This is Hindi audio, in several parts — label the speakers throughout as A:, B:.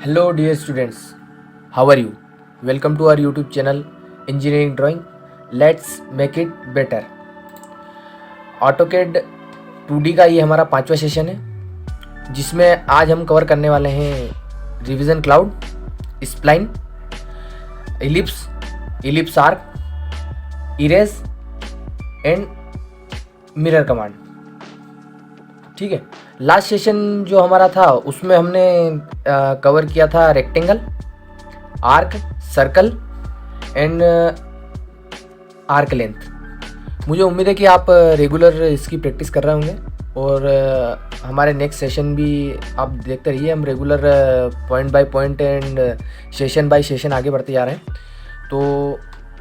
A: Hello, dear students. How are you? Welcome to our YouTube channel Engineering Drawing. Let's make it better. AutoCAD 2D का ये हमारा 5वां सेशन है, जिसमें आज हम कवर करने वाले हैं revision cloud, spline, ellipse arc, erase and mirror command. ठीक है। लास्ट सेशन जो हमारा था उसमें हमने कवर किया था rectangle, arc, circle and arc length. मुझे उम्मीद है कि आप रेगुलर इसकी प्रैक्टिस कर रहे होंगे और हमारे नेक्स्ट सेशन भी आप देखते रहिए। हम regular point by point and session bye session आगे बढ़ते जा रहे हैं। तो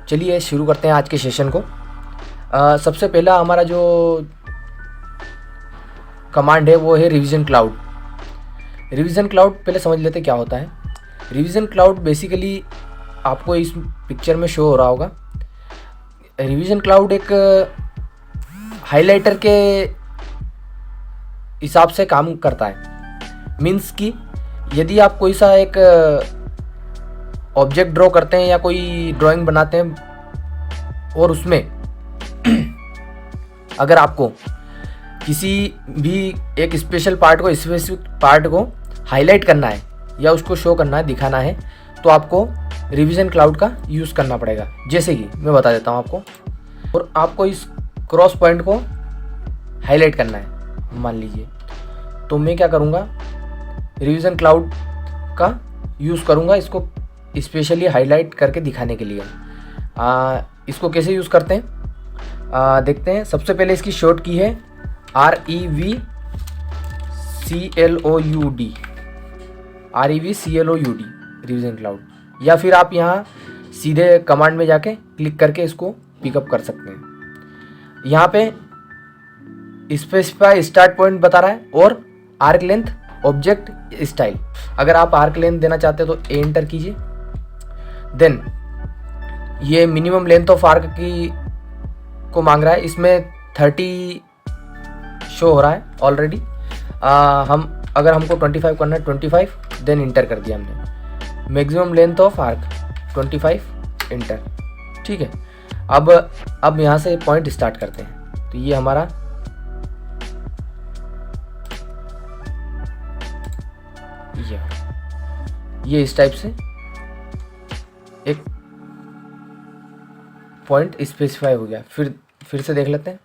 A: चलिए शुरू करते हैं आज के सेशन को। सबसे पहला हमारा जो कमांड है वो है रिवीजन क्लाउड। रिवीजन क्लाउड पहले समझ लेते क्या होता है। रिवीजन क्लाउड बेसिकली आपको इस पिक्चर में शो हो रहा होगा। रिवीजन क्लाउड एक हाइलाइटर के हिसाब से काम करता है। मीन्स कि यदि आप कोई सा एक ऑब्जेक्ट ड्रॉ करते हैं या कोई ड्राइंग बनाते हैं और उसमें अगर आपको किसी भी एक स्पेशल पार्ट को, स्पेसिफिक पार्ट को हाईलाइट करना है या उसको शो करना है, दिखाना है, तो आपको रिवीजन क्लाउड का यूज़ करना पड़ेगा। जैसे कि मैं बता देता हूँ आपको, और आपको इस क्रॉस पॉइंट को हाईलाइट करना है मान लीजिए, तो मैं क्या करूँगा, रिवीजन क्लाउड का यूज़ करूँगा इसको स्पेशली हाईलाइट करके दिखाने के लिए। इसको कैसे यूज़ करते हैं देखते हैं। सबसे पहले इसकी शॉर्ट की है REVCLOUD, रिवीजन क्लाउड। या फिर आप यहाँ सीधे कमांड में जाके क्लिक करके इसको पिकअप कर सकते हैं। यहाँ पे स्पेसिफाई स्टार्ट पॉइंट बता रहा है और आर्क लेंथ, ऑब्जेक्ट स्टाइल। अगर आप आर्क लेंथ देना चाहते हो तो एंटर कीजिए। देन ये मिनिमम लेंथ ऑफ आर्क की को मांग रहा है। इसमें 30 शो हो रहा है ऑलरेडी। अगर हमको 25 करना है 25, देन इंटर कर दिया हमने। Maximum length of arc 25, inter. ठीक है। अब यहाँ से पॉइंट स्टार्ट करते हैं। तो ये हमारा ये इस टाइप से एक पॉइंट स्पेसिफाई हो गया। फिर से देख लेते हैं।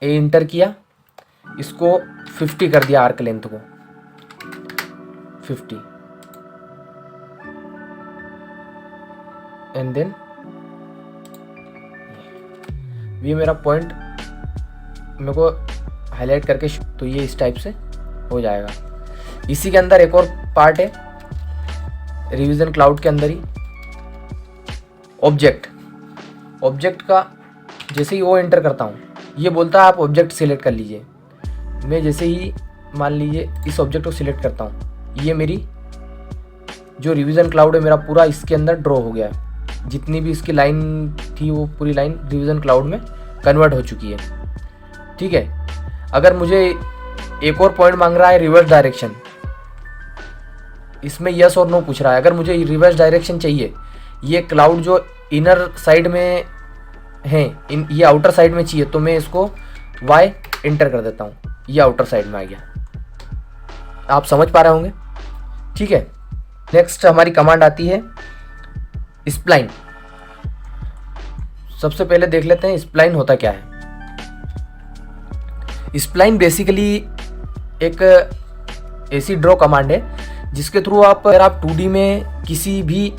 A: ए इंटर किया, इसको 50 कर दिया, आर्क लेंथ को 50, एंड देन ये मेरा पॉइंट मेरे को हाईलाइट करके, तो ये इस टाइप से हो जाएगा। इसी के अंदर एक और पार्ट है रिवीजन क्लाउड के अंदर ही, ऑब्जेक्ट का। जैसे ही वो एंटर करता हूँ, ये बोलता है आप ऑब्जेक्ट सिलेक्ट कर लीजिए। मैं जैसे ही मान लीजिए इस ऑब्जेक्ट को सिलेक्ट करता हूँ, ये मेरी जो रिवीजन क्लाउड है मेरा पूरा इसके अंदर ड्रॉ हो गया है। जितनी भी इसकी लाइन थी वो पूरी लाइन रिवीजन क्लाउड में कन्वर्ट हो चुकी है। ठीक है। अगर मुझे एक और पॉइंट मांग रहा है रिवर्स डायरेक्शन, इसमें यस और नो पूछ रहा है। अगर मुझे रिवर्स डायरेक्शन चाहिए, ये क्लाउड जो इनर साइड में है, ये आउटर साइड में चाहिए, तो मैं इसको वाई इंटर कर देता हूँ। ये आउटर साइड में आ गया। आप समझ पा रहे होंगे। ठीक है। नेक्स्ट हमारी कमांड आती है स्प्लाइन। सबसे पहले देख लेते हैं स्प्लाइन होता क्या है। स्प्लाइन बेसिकली एक ऐसी ड्रॉ कमांड है जिसके थ्रू अगर आप 2D में किसी भी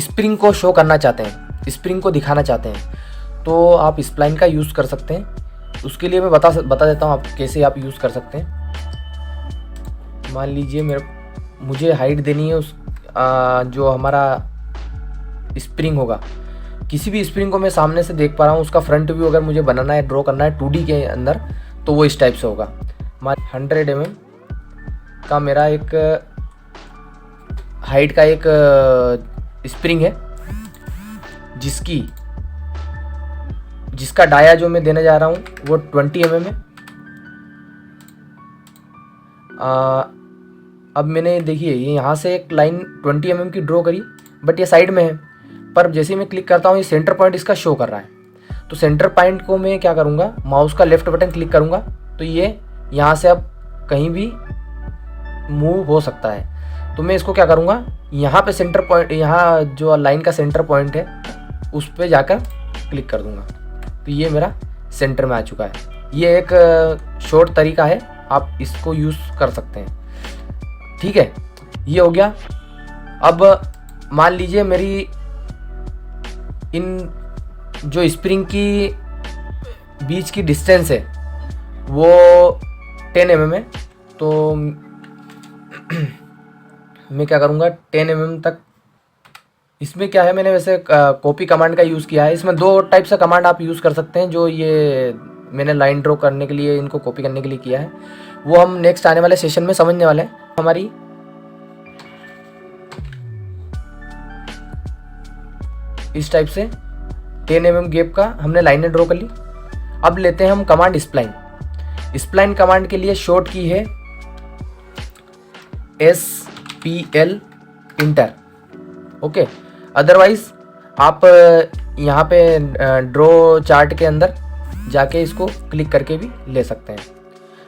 A: स्प्रिंग को शो करना चाहते हैं, स्प्रिंग को दिखाना चाहते हैं, तो आप स्प्लाइन का यूज़ कर सकते हैं। उसके लिए मैं बता देता हूँ आप कैसे आप यूज़ कर सकते हैं। मान लीजिए मुझे हाइट देनी है उस जो हमारा स्प्रिंग होगा। किसी भी स्प्रिंग को मैं सामने से देख पा रहा हूँ, उसका फ्रंट व्यू अगर मुझे बनाना है, ड्रॉ करना है 2D के अंदर, तो वो इस टाइप से होगा। 100 mm का मेरा एक हाइट का एक स्प्रिंग है, जिसका डाया जो मैं देने जा रहा हूँ वो 20 mm है। अब मैंने देखिए ये यहाँ से एक लाइन 20 mm की ड्रॉ करी, बट ये साइड में है, पर जैसे ही मैं क्लिक करता हूँ ये सेंटर पॉइंट इसका शो कर रहा है। तो सेंटर पॉइंट को मैं क्या करूँगा, माउस का लेफ्ट बटन क्लिक करूँगा तो ये यहाँ से अब कहीं भी मूव हो सकता है। तो मैं इसको क्या करूँगा, यहाँ पे सेंटर पॉइंट, यहाँ जो लाइन का सेंटर पॉइंट है उस पर जाकर क्लिक कर दूँगा, तो ये मेरा सेंटर में आ चुका है। ये एक शॉर्ट तरीका है, आप इसको यूज़ कर सकते हैं। ठीक है, ये हो गया। अब मान लीजिए मेरी इन जो स्प्रिंग की बीच की डिस्टेंस है वो 10 mm है, तो मैं क्या करूँगा 10 mm तक। इसमें क्या है, मैंने वैसे कॉपी कमांड का यूज़ किया है। इसमें 2 टाइप से कमांड आप यूज़ कर सकते हैं, जो ये मैंने लाइन ड्रॉ करने के लिए, इनको कॉपी करने के लिए किया है, वो हम नेक्स्ट आने वाले सेशन में समझने वाले हैं। हमारी इस टाइप से 10 mm गैप का हमने लाइनें ड्रॉ कर ली। अब लेते हैं हम कमांड स्प्लाइन। स्प्लाइन कमांड के लिए शॉर्ट की है SPL इंटर। ओके, अदरवाइज आप यहाँ पे ड्रॉ चार्ट के अंदर जाके इसको क्लिक करके भी ले सकते हैं।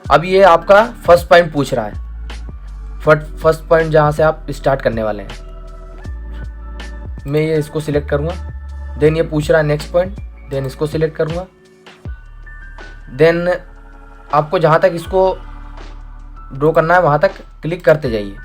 A: अब ये आपका फर्स्ट पॉइंट पूछ रहा है, फर्स्ट पॉइंट जहाँ से आप स्टार्ट करने वाले हैं। मैं ये इसको सिलेक्ट करूँगा, देन ये पूछ रहा है नेक्स्ट पॉइंट, देन इसको सिलेक्ट करूँगा, देन आपको जहाँ तक इसको ड्रॉ करना है वहाँ तक क्लिक करते जाइए।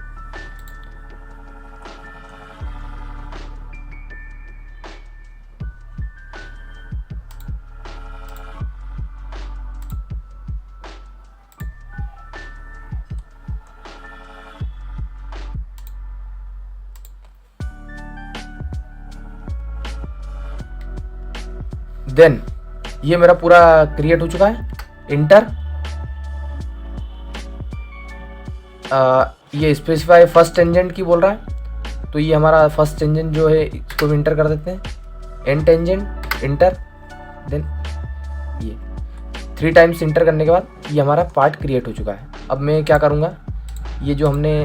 A: देन ये मेरा पूरा क्रिएट हो चुका है। इंटर, ये स्पेसिफाई फर्स्ट टेंजेंट की बोल रहा है, तो ये हमारा फर्स्ट टेंजेंट जो है इसको भी इंटर कर देते हैं। एंड टेंजेंट इंटर, देन ये 3 टाइम्स इंटर करने के बाद ये हमारा पार्ट क्रिएट हो चुका है। अब मैं क्या करूँगा, ये जो हमने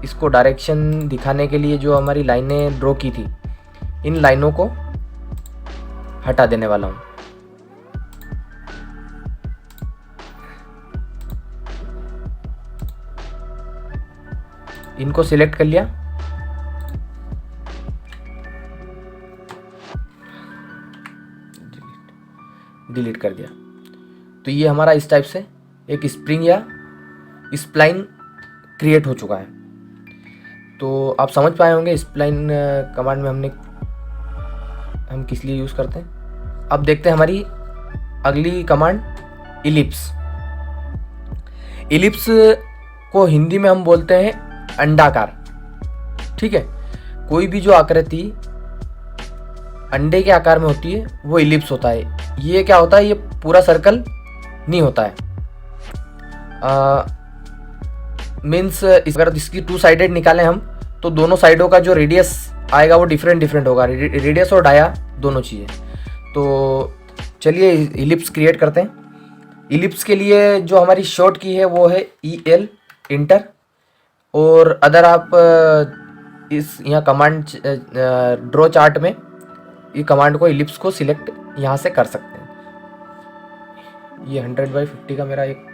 A: इसको डायरेक्शन दिखाने के लिए जो हमारी लाइनें ड्रॉ की थी, इन लाइनों को हटा देने वाला हूँ। इनको सिलेक्ट कर लिया, डिलीट कर दिया। तो ये हमारा इस टाइप से एक स्प्रिंग या स्प्लाइन क्रिएट हो चुका है। तो आप समझ पाए होंगे स्प्लाइन कमांड में हम किस लिए यूज़ करते हैं। अब देखते हैं हमारी अगली कमांड इलिप्स। इलिप्स को हिंदी में हम बोलते हैं अंडाकार। ठीक है, कोई भी जो आकृति अंडे के आकार में होती है वो इलिप्स होता है। ये क्या होता है, ये पूरा सर्कल नहीं होता है। मीन्स अगर इसकी 2 साइडेड निकालें हम, तो दोनों साइडों का जो रेडियस आएगा वो डिफरेंट होगा, रेडियस और डाया दोनों चीज़ें। तो चलिए इलिप्स क्रिएट करते हैं। इलिप्स के लिए जो हमारी शॉर्ट की है वो है EL इंटर, और अदर आप इस यहाँ कमांड ड्रॉ चार्ट में ये कमांड को इलिप्स को सिलेक्ट यहाँ से कर सकते हैं। ये 100/50 का मेरा एक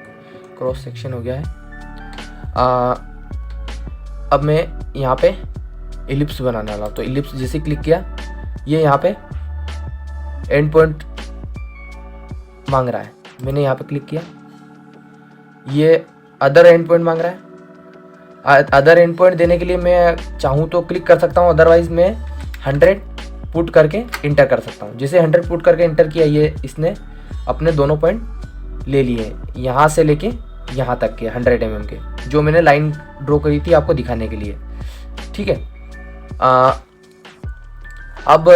A: क्रॉस सेक्शन हो गया है। अब मैं यहाँ पे इलिप्स बनाने वाला हूँ। तो इलिप्स जैसे क्लिक किया, ये यहाँ पे एंड पॉइंट मांग रहा है, मैंने यहाँ पे क्लिक किया, ये अदर एंड पॉइंट मांग रहा है। अदर एंड पॉइंट देने के लिए मैं चाहूँ तो क्लिक कर सकता हूँ, अदरवाइज मैं 100 पुट करके इंटर कर सकता हूँ। जैसे 100 पुट करके इंटर किया, ये इसने अपने दोनों पॉइंट ले लिए, यहाँ से लेके यहाँ तक के 100 mm के, जो मैंने लाइन ड्रॉ करी थी आपको दिखाने के लिए। ठीक है, अब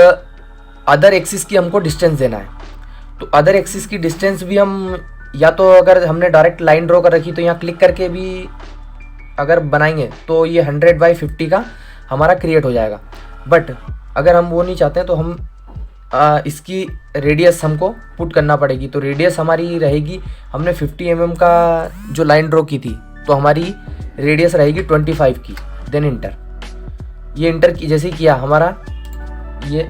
A: अदर एक्सिस की हमको डिस्टेंस देना है। तो अदर एक्सिस की डिस्टेंस भी हम, या तो अगर हमने डायरेक्ट लाइन ड्रॉ कर रखी तो यहाँ क्लिक करके भी अगर बनाएंगे तो ये 100/50 का हमारा क्रिएट हो जाएगा। बट अगर हम वो नहीं चाहते हैं तो हम इसकी रेडियस हमको पुट करना पड़ेगी। तो रेडियस हमारी रहेगी, हमने 50 mm का जो लाइन ड्रॉ की थी, तो हमारी रेडियस रहेगी 25 की, देन इंटर। ये इंटर की जैसे ही किया हमारा ये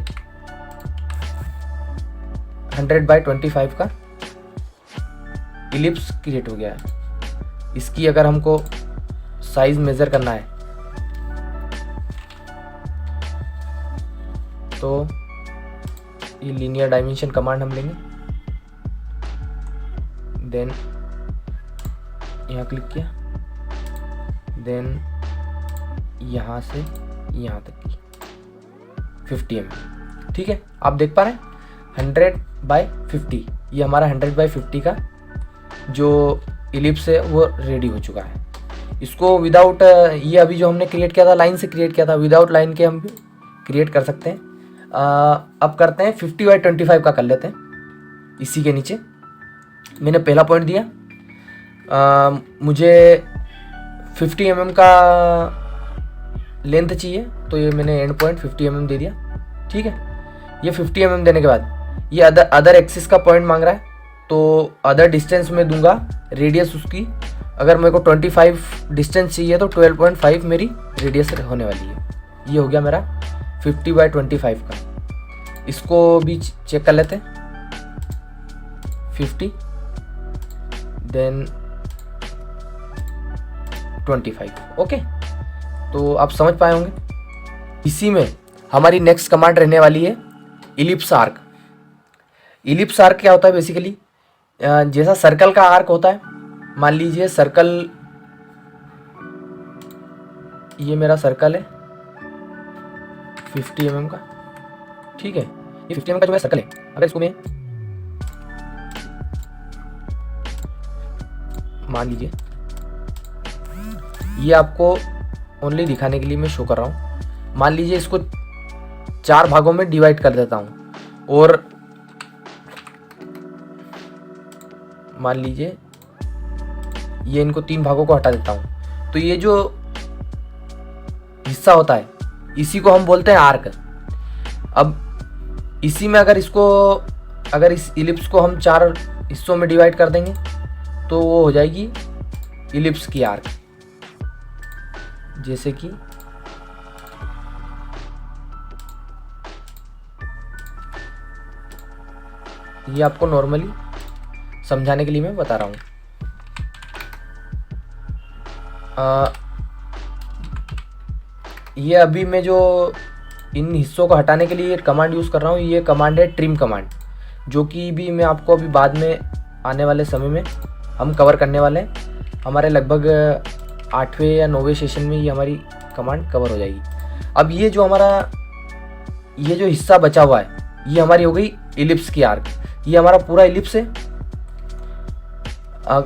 A: 100/25 का इलिप्स क्रिएट हो गया है। इसकी अगर हमको साइज मेजर करना है तो ये लीनियर डायमेंशन कमांड हम लेंगे, देन यहाँ क्लिक किया, देन यहाँ से यहाँ तक की 50 mm। ठीक है, आप देख पा रहे हैं 100/50, ये हमारा 100/50 का जो इलिप्स है वो रेडी हो चुका है। इसको विदाउट ये अभी जो हमने क्रिएट किया था लाइन से क्रिएट किया था, विदाउट लाइन के हम भी क्रिएट कर सकते हैं। अब करते हैं 50/25 का कर लेते हैं। इसी के नीचे मैंने पहला पॉइंट दिया, मुझे 50 mm का लेंथ चाहिए, तो ये मैंने एंड पॉइंट 50 mm दे दिया। ठीक है, ये 50 mm देने के बाद ये अदर एक्सिस का पॉइंट मांग रहा है, तो अदर डिस्टेंस में दूंगा रेडियस उसकी। अगर मेरे को 25 डिस्टेंस चाहिए तो 12.5 मेरी रेडियस होने वाली है। ये हो गया मेरा 50/25 का। इसको भी चेक कर लेते हैं, 50 देन 25। ओके, तो आप समझ पाए होंगे। इसी में हमारी नेक्स्ट कमांड रहने वाली है इलिप्स आर्क। इलिप्स आर्क क्या होता है बेसिकली, जैसा सर्कल का आर्क होता है, मान लीजिए सर्कल, ये मेरा सर्कल है 50 mm का। ठीक है, ये 50 mm का जो मेरा सर्कल है, अगर इसको मैं मान लीजिए, ये आपको ओनली दिखाने के लिए मैं शो कर रहा हूँ। मान लीजिए इसको 4 भागों में डिवाइड कर देता हूँ, और मान लीजिए ये इनको 3 भागों को हटा देता हूँ, तो ये जो हिस्सा होता है इसी को हम बोलते हैं आर्क। अब इसी में अगर इस इलिप्स को हम 4 हिस्सों में डिवाइड कर देंगे तो वो हो जाएगी इलिप्स की आर्क। जैसे कि ये आपको नॉर्मली समझाने के लिए मैं बता रहा हूँ। ये अभी मैं जो इन हिस्सों को हटाने के लिए कमांड यूज़ कर रहा हूँ, ये कमांड है ट्रिम कमांड, जो कि भी मैं आपको अभी बाद में आने वाले समय में हम कवर करने वाले हैं। हमारे लगभग 8वें या 9वें सेशन में ये हमारी कमांड कवर हो जाएगी। अब ये जो हिस्सा बचा हुआ है, ये हमारी हो गई इलिप्स की आर्क। ये हमारा पूरा इलिप्स है।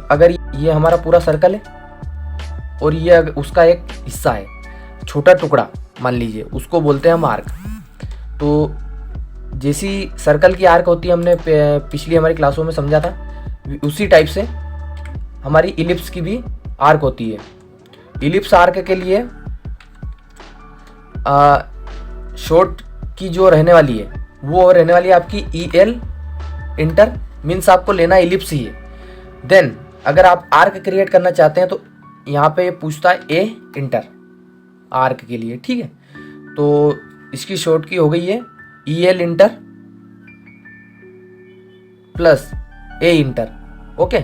A: अगर ये हमारा पूरा सर्कल है और ये उसका एक हिस्सा है, छोटा टुकड़ा मान लीजिए, उसको बोलते हैं हम आर्क। तो जैसी सर्कल की आर्क होती है, हमने पिछली हमारी क्लासों में समझा था, उसी टाइप से हमारी इलिप्स की भी आर्क होती है। इलिप्स आर्क के लिए शॉर्ट की जो रहने वाली है वो रहने वाली है आपकी EL इंटर, मीन्स आपको लेना इलिप्स ही है। देन अगर आप आर्क क्रिएट करना चाहते हैं तो यहाँ पे पूछता है A इंटर आर्क के लिए। ठीक है, तो इसकी शॉर्ट की हो गई है EL inter plus A inter. Okay,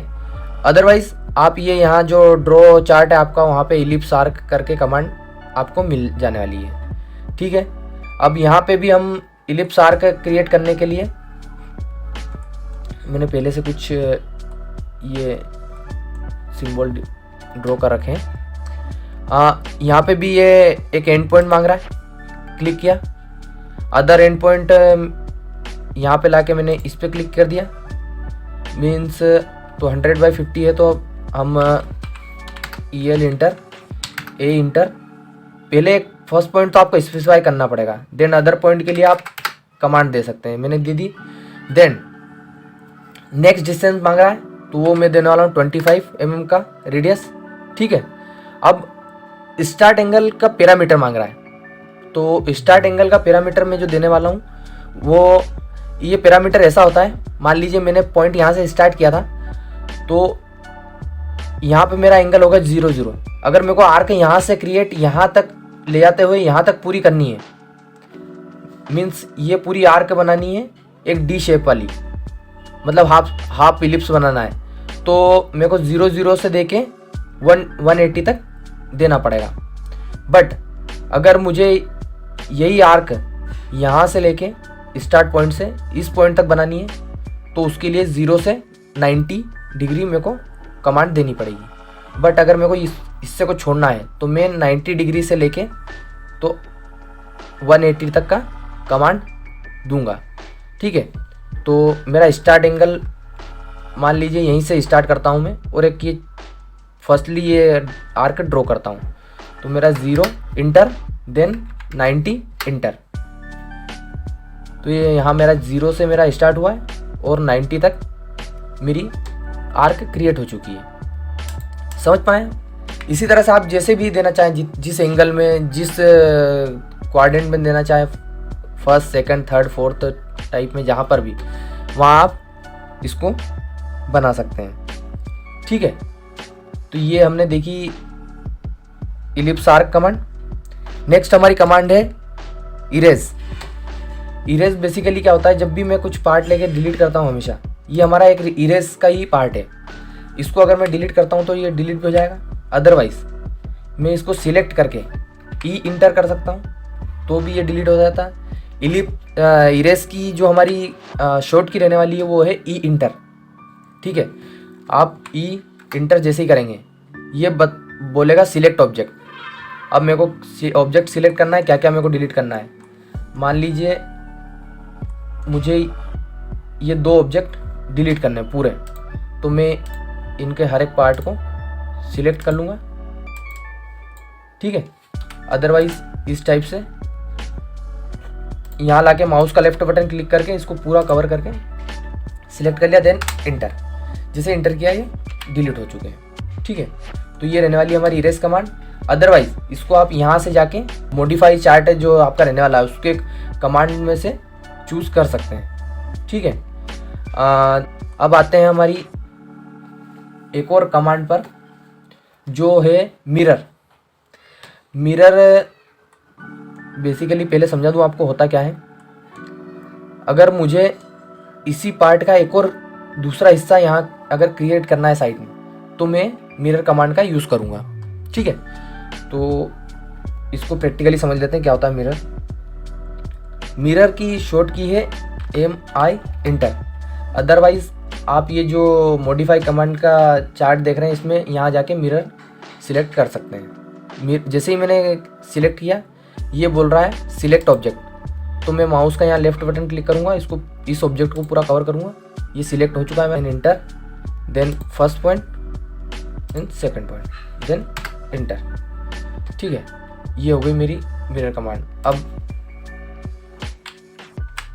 A: otherwise आप ये यहाँ जो ड्रॉ चार्ट है आपका, वहाँ पे इलिप्स आर्क करके कमांड आपको मिल जाने वाली है। ठीक है, अब यहाँ पे भी हम इलिप्स आर्क क्रिएट करने के लिए मैंने पहले से कुछ ये सिंबल ड्रॉ कर रखे हैं। यहाँ पे भी ये एक एंड पॉइंट मांग रहा है, क्लिक किया, अदर एंड पॉइंट यहाँ पे लाके मैंने इस पे क्लिक कर दिया, मीन्स तो 100/50 है, तो हम EL इंटर A इंटर, पहले एक फर्स्ट पॉइंट तो आपको स्पेसिफाई करना पड़ेगा, देन अदर पॉइंट के लिए आप कमांड दे सकते हैं। मैंने दे दी। देन नेक्स्ट डिस्टेंस मांग रहा है, तो वो मैं देने वाला हूँ 25 mm का रेडियस। ठीक है, अब स्टार्ट एंगल का पैरामीटर मांग रहा है, तो स्टार्ट एंगल का पैरामीटर मैं जो देने वाला हूँ वो ये पैरामीटर ऐसा होता है, मान लीजिए मैंने पॉइंट यहाँ से स्टार्ट किया था, तो यहाँ पे मेरा एंगल होगा 0 0, अगर मेरे को आर्क यहाँ से क्रिएट यहाँ तक ले जाते हुए यहाँ तक पूरी करनी है, मीन्स ये पूरी आर्क बनानी है एक डी शेप वाली, मतलब हाफ इलिप्स बनाना है, तो मेरे को 0 से देके 180 तक देना पड़ेगा। बट अगर मुझे यही आर्क यहाँ से लेके स्टार्ट पॉइंट से इस पॉइंट तक बनानी है, तो उसके लिए 0 से 90 डिग्री मेरे को कमांड देनी पड़ेगी। बट अगर मेरे को इससे को छोड़ना है तो मैं 90 डिग्री से लेके तो 180 तक का कमांड दूंगा। ठीक है, तो मेरा स्टार्ट एंगल मान लीजिए यहीं से स्टार्ट करता हूँ मैं, और एक ये फर्स्टली ये आर्क ड्रॉ करता हूँ, तो मेरा 0 इंटर देन 90 इंटर, तो ये यहाँ मेरा 0 से मेरा स्टार्ट हुआ है और 90 तक मेरी आर्क क्रिएट हो चुकी है। समझ पाए? इसी तरह से आप जैसे भी देना चाहें, जिस एंगल में, जिस क्वाड्रेंट में देना चाहें, first second third fourth type में, जहाँ पर भी, वहाँ आप इसको बना सकते हैं। ठीक है, तो ये हमने देखी इलिप्स आर्क कमांड। नेक्स्ट हमारी कमांड है इरेज। इरेज बेसिकली क्या होता है, जब भी मैं कुछ पार्ट लेके डिलीट करता हूँ, हमेशा ये हमारा एक इरेज का ही पार्ट है। इसको अगर मैं डिलीट करता हूँ तो ये डिलीट भी हो जाएगा, अदरवाइज मैं इसको सिलेक्ट करके ई इंटर कर सकता हूँ तो भी ये डिलीट हो जाता है। इरेज की जो हमारी शॉर्ट की रहने वाली है वो है ई इंटर। ठीक है, आप ई इंटर जैसे ही करेंगे ये बोलेगा सिलेक्ट ऑब्जेक्ट। अब मेरे को ऑब्जेक्ट सिलेक्ट करना है, क्या क्या मेरे को डिलीट करना है। मान लीजिए मुझे ये 2 ऑब्जेक्ट डिलीट करने हैं पूरे, तो मैं इनके हर एक पार्ट को सिलेक्ट कर लूँगा। ठीक है, अदरवाइज इस टाइप से यहाँ लाके माउस का लेफ्ट बटन क्लिक करके इसको पूरा कवर करके सिलेक्ट कर लिया, देन इंटर। जैसे इंटर किया ये डिलीट हो चुके हैं। ठीक है, तो ये रहने वाली हमारी इरेज कमांड। अदरवाइज इसको आप यहाँ से जाके मॉडिफाई चार्ट जो आपका रहने वाला है उसके कमांड में से चूज कर सकते हैं। ठीक है, अब आते हैं हमारी एक और कमांड पर जो है मिरर। मिरर बेसिकली पहले समझा दूँ आपको होता क्या है। अगर मुझे इसी पार्ट का एक और दूसरा हिस्सा यहाँ अगर क्रिएट करना है साइड में, तो मैं मिरर कमांड का यूज़ करूँगा। ठीक है, तो इसको प्रैक्टिकली समझ लेते हैं क्या होता है मिरर। मिरर की शॉर्ट की है MI इंटर। अदरवाइज आप ये जो मॉडिफाई कमांड का चार्ट देख रहे हैं इसमें यहाँ जाके मिरर सिलेक्ट कर सकते हैं। जैसे ही मैंने सिलेक्ट किया ये बोल रहा है सिलेक्ट ऑब्जेक्ट, तो मैं माउस का यहाँ लेफ्ट बटन क्लिक करूँगा, इसको इस ऑब्जेक्ट को पूरा कवर करूँगा। ये सिलेक्ट हो चुका है, मैं enter then first point then second point then enter. ठीक है, ये हो गई मेरी मिरर कमांड। अब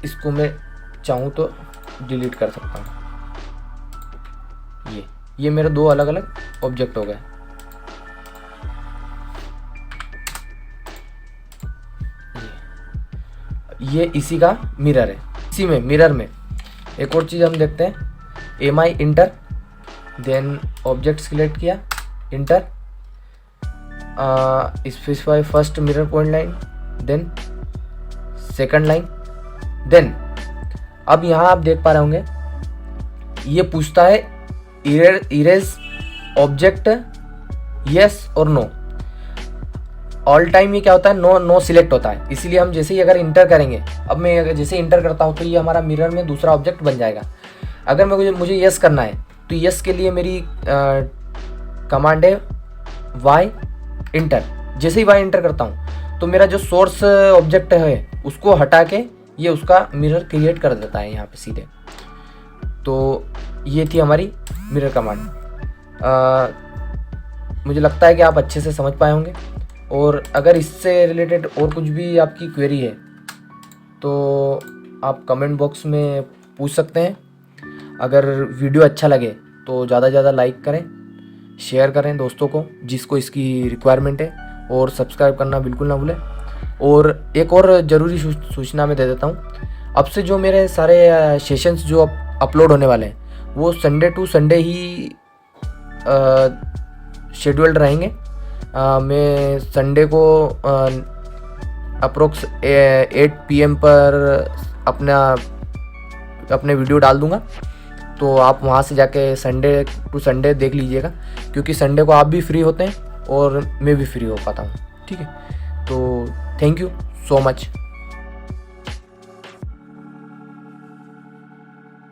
A: इसको मैं चाहूँ तो डिलीट कर सकता हूँ। ये मेरे 2 अलग अलग ऑब्जेक्ट हो गए। ये इसी का मिरर है। इसी में मिरर में एक और चीज़ हम देखते हैं, MI enter then object select किया, enter, specify first mirror point line then second line then. अब यहाँ आप देख पा रहे होंगे ये पूछता है इरेज ऑब्जेक्ट यस और नो। ऑल टाइम ये क्या होता है, नो सिलेक्ट होता है। इसीलिए हम जैसे ही अगर इंटर करेंगे, अब मैं अगर जैसे इंटर करता हूँ तो ये हमारा मिरर में दूसरा ऑब्जेक्ट बन जाएगा। अगर मुझे यस करना है तो यस के लिए मेरी कमांड है वाई इंटर। जैसे ही वाई इंटर करता हूँ तो मेरा जो सोर्स ऑब्जेक्ट है उसको हटा के ये उसका मिरर क्रिएट कर देता है यहाँ पे सीधे। तो ये थी हमारी मिरर कमांड। मुझे लगता है कि आप अच्छे से समझ पाए होंगे, और अगर इससे रिलेटेड और कुछ भी आपकी क्वेरी है तो आप कमेंट बॉक्स में पूछ सकते हैं। अगर वीडियो अच्छा लगे तो ज़्यादा से ज़्यादा लाइक करें, शेयर करें दोस्तों को जिसको इसकी रिक्वायरमेंट है, और सब्सक्राइब करना बिल्कुल ना भूलें। और एक और ज़रूरी सूचना मैं दे देता हूँ, अब से जो मेरे सारे सेशंस जो अपलोड होने वाले हैं वो संडे टू संडे ही शेड्यूल्ड रहेंगे। मैं संडे को अप्रोक्स 8 PM पर अपने वीडियो डाल दूंगा, तो आप वहाँ से जाके संडे टू संडे देख लीजिएगा, क्योंकि संडे को आप भी फ्री होते हैं और मैं भी फ्री हो पाता हूँ। ठीक है, तो थैंक यू सो मच।